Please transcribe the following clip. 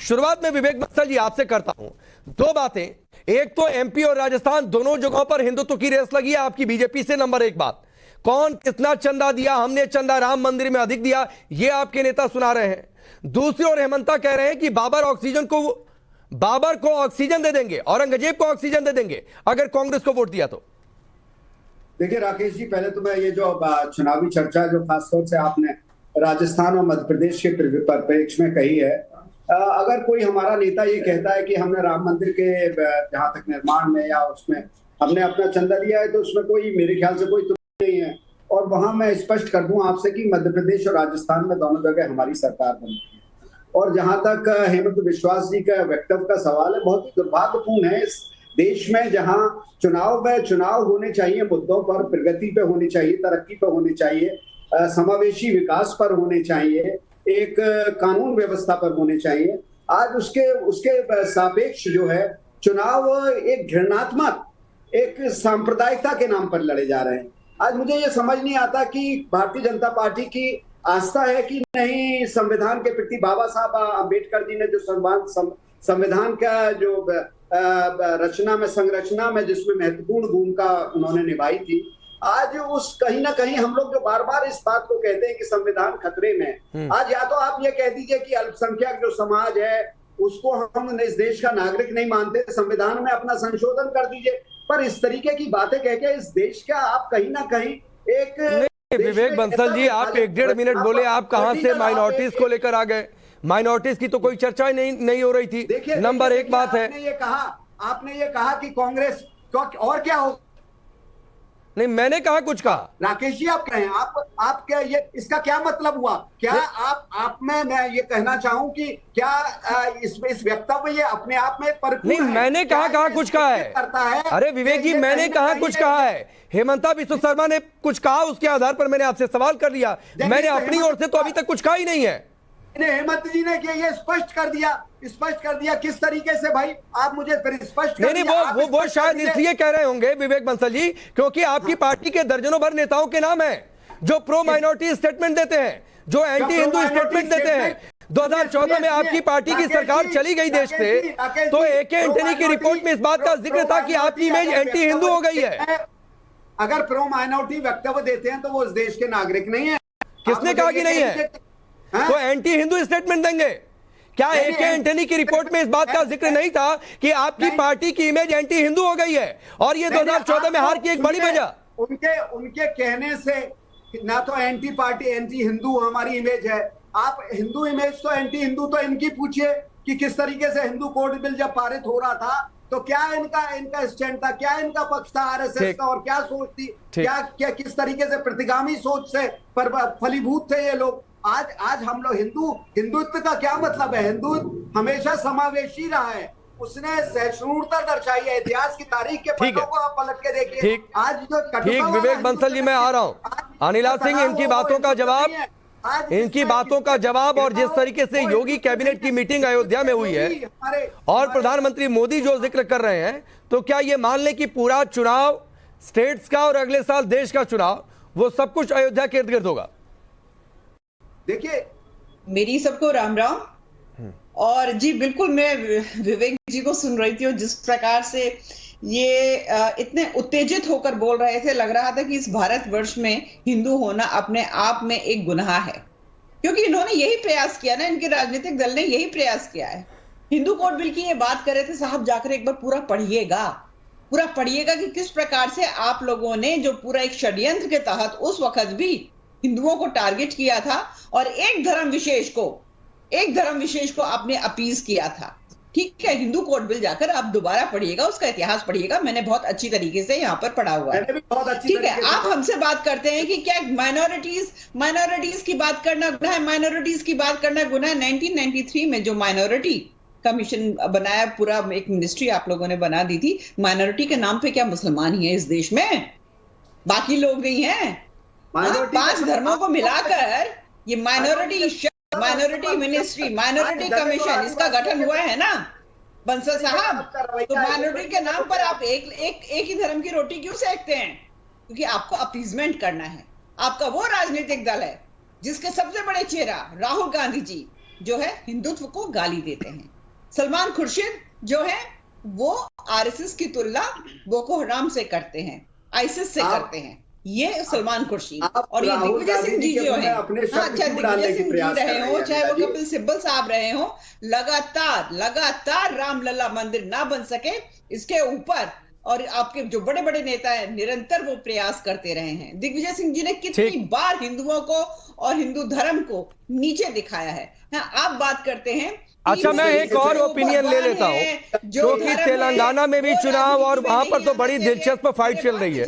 शुरुआत में विवेक बंसल जी आपसे करता हूं। दो बातें, एक तो एमपी और राजस्थान दोनों जगहों पर हिंदुत्व की रेस लगी है आपकी बीजेपी से। नंबर एक बात, कौन कितना चंदा दिया, हमने चंदा राम मंदिर में अधिक दिया, यह आपके नेता सुना रहे हैं। दूसरी ओर हेमंता कह रहे हैं कि बाबर को ऑक्सीजन दे देंगे, औरंगजेब को ऑक्सीजन दे देंगे अगर कांग्रेस को वोट दिया तो। देखिए राकेश जी, पहले तो मैं ये जो चुनावी चर्चा जो खासतौर से आपने राजस्थान और मध्य प्रदेश के परिप्रेक्ष्य में कही है, अगर कोई हमारा नेता ये कहता है कि हमने राम मंदिर के जहां तक निर्माण में या उसमें हमने अपना चंदा दिया है, तो उसमें कोई मेरे ख्याल से कोई त्रुटि नहीं है। और वहां मैं स्पष्ट कर दूं आपसे कि मध्य प्रदेश और राजस्थान में दोनों जगह हमारी सरकार बनी है। और जहां तक हेमंत बिश्वास जी का वक्तव्य का सवाल है, बहुत ही दुर्भाग्यपूर्ण है इस देश में जहां चुनाव होने चाहिए, मुद्दों पर प्रगति पे होनी चाहिए, तरक्की पे होनी चाहिए, समावेशी विकास पर होने चाहिए, एक कानून व्यवस्था पर होने चाहिए। आज उसके सापेक्ष जो है चुनाव एक घृणात्मक, एक सांप्रदायिकता के नाम पर लड़े जा रहे हैं। आज मुझे ये समझ नहीं आता कि भारतीय जनता पार्टी की आस्था है कि नहीं संविधान के प्रति। बाबा साहब अम्बेडकर जी ने जो संविधान का जो संरचना में जिसमें महत्वपूर्ण भूमिका उन्होंने निभाई थी, आज उस कहीं ना कहीं हम लोग जो बार बार इस बात को कहते हैं कि संविधान खतरे में, आज या तो आप ये कह दीजिए कि अल्पसंख्यक जो समाज है उसको हम इस देश का नागरिक नहीं मानते, संविधान में अपना संशोधन कर दीजिए, पर इस तरीके की बातें कह के इस देश का आप कहीं ना कहीं एक विवेक बंसल जी, आप 1.5 मिनट बोले, आप कहां से माइनॉरिटीज को लेकर आ गए? माइनॉरिटीज की तो कोई चर्चा ही नहीं हो रही थी। नंबर एक बात है, आपने ये कहा कि कांग्रेस और क्या हो। नहीं, मैंने कहा कुछ कहा। राकेश जी आप कहें, आप क्या ये इसका क्या मतलब हुआ? क्या आप में मैं ये कहना चाहूं कि क्या इस वक्तव्य ये अपने आप में नहीं, मैंने कहा कुछ कहा है। अरे विवेक जी, मैंने कहा कुछ कहा है। हेमंता बिश्व शर्मा ने कुछ कहा, उसके आधार पर मैंने आपसे सवाल कर लिया। मैंने अपनी ओर से तो अभी तक कुछ कहा ही नहीं है। हेमंत जी ने ये स्पष्ट कर दिया किस तरीके से। भाई आप मुझे फिर स्पष्ट कर नहीं, वो शायद इसलिए कह रहे होंगे विवेक बंसल जी, क्योंकि आपकी पार्टी के दर्जनों भर नेताओं के नाम है जो प्रो माइनॉरिटी स्टेटमेंट देते हैं, जो एंटी हिंदू स्टेटमेंट देते हैं। 2014 में आपकी पार्टी की सरकार चली गई देश से, तो एके एंटनी की रिपोर्ट में इस बात का जिक्र था कि आपकी इमेज एंटी हिंदू हो गई है। अगर प्रो माइनॉरिटी वक्तव्य देते हैं तो वो इस देश के नागरिक नहीं है। किसने कहा कि नहीं है? तो एंटी हिंदू स्टेटमेंट देंगे क्या? एके एंटनी की रिपोर्ट में इस बात का जिक्र नहीं था कि आपकी पार्टी की इमेज एंटी हिंदू हो गई है और ये 2014 में हार की एक बड़ी वजह? उनके कहने से ना तो एंटी पार्टी एंटी हिंदू हमारी इमेज है। आप हिंदू इमेज तो एंटी हिंदू तो इनकी पूछिए कि किस तरीके से हिंदू कोड बिल जब पारित हो रहा था तो क्या इनका स्टैंड था, क्या इनका पक्ष था आरएसएस का, और क्या सोच थी, क्या किस तरीके से प्रतिगामी सोच से फलीभूत थे ये लोग। आज हम लोग हिंदुत्व का क्या मतलब है? हिंदू हमेशा समावेशी रहा है, उसने सहिष्णुता दर्शाई है। इतिहास की तारीख के पन्नों को आप पलट के देखिए। आज जो ठीक, विवेक बंसल जी मैं आ रहा हूं। अनिला सिंह, इनकी बातों का जवाब और जिस तरीके से योगी कैबिनेट की मीटिंग अयोध्या में हुई है और प्रधानमंत्री मोदी जो जिक्र कर रहे हैं, तो क्या ये मान ले कि पूरा चुनाव स्टेट्स का और अगले साल देश का चुनाव वो सब कुछ अयोध्या के इर्द गिर्द होगा? देखिए, मेरी सबको राम राम। और जी बिल्कुल, मैं विवेक जी को सुन रही थी और जिस प्रकार से ये इतने उत्तेजित होकर बोल रहे थे, लग रहा था कि इस भारतवर्ष में हिंदू होना अपने आप में एक गुनाह है, क्योंकि इन्होंने यही प्रयास किया ना, इनके राजनीतिक दल ने यही प्रयास किया है। हिंदू कोड बिल की ये बात कर रहे थे, साहब जाकर एक बार पूरा पढ़िएगा कि किस प्रकार से आप लोगों ने जो पूरा एक षड्यंत्र के तहत उस वक्त भी हिंदुओं को टारगेट किया था और एक धर्म विशेष को आपने अपीज किया था। ठीक है, हिंदू कोड बिल जाकर आप दोबारा पढ़िएगा, उसका इतिहास पढ़िएगा, मैंने बहुत अच्छी तरीके से यहाँ पर पढ़ा हुआ है। ठीक है, आप हमसे बात करते हैं कि क्या माइनॉरिटीज की बात करना गुनाह है? माइनॉरिटीज की बात करना गुनाह है? 1993 में जो माइनॉरिटी कमीशन बनाया, पूरा एक मिनिस्ट्री आप लोगों ने बना दी थी, माइनॉरिटी के नाम पे क्या मुसलमान ही है इस देश में? बाकी लोग नहीं है? 5 धर्मों को मिलाकर ये माइनॉरिटी मिनिस्ट्री, माइनॉरिटी कमीशन, इसका गठन हुआ है ना बंसल साहब। तो माइनॉरिटी के नाम पर आप एक ही धर्म की रोटी क्यों सेकते हैं? क्योंकि आपको अपीजमेंट करना है। आपका वो राजनीतिक दल है जिसके सबसे बड़े चेहरा राहुल गांधी जी जो है हिंदुत्व को गाली देते हैं। सलमान खुर्शीद जो है वो आरएसएस की तुलना बोको हराम से करते हैं, आईसिस से करते हैं। ये सलमान खुर्शीद और ये दिग्विजय सिंह जी जो है, चाहे दिग्विजय सिंह जी रहे हो, चाहे वो कपिल सिब्बल साहब रहे हो, लगातार रामलला मंदिर ना बन सके इसके ऊपर और आपके जो बड़े बड़े नेता हैं निरंतर वो प्रयास करते रहे हैं। दिग्विजय सिंह जी ने कितनी बार हिंदुओं को और हिंदू धर्म को नीचे दिखाया है। हाँ, आप बात करते हैं। अच्छा, मैं एक और ओपिनियन ले लेता हूं, क्योंकि तेलंगाना में भी चुनाव और वहां पर तो बड़ी दिलचस्प फाइट चल रही है।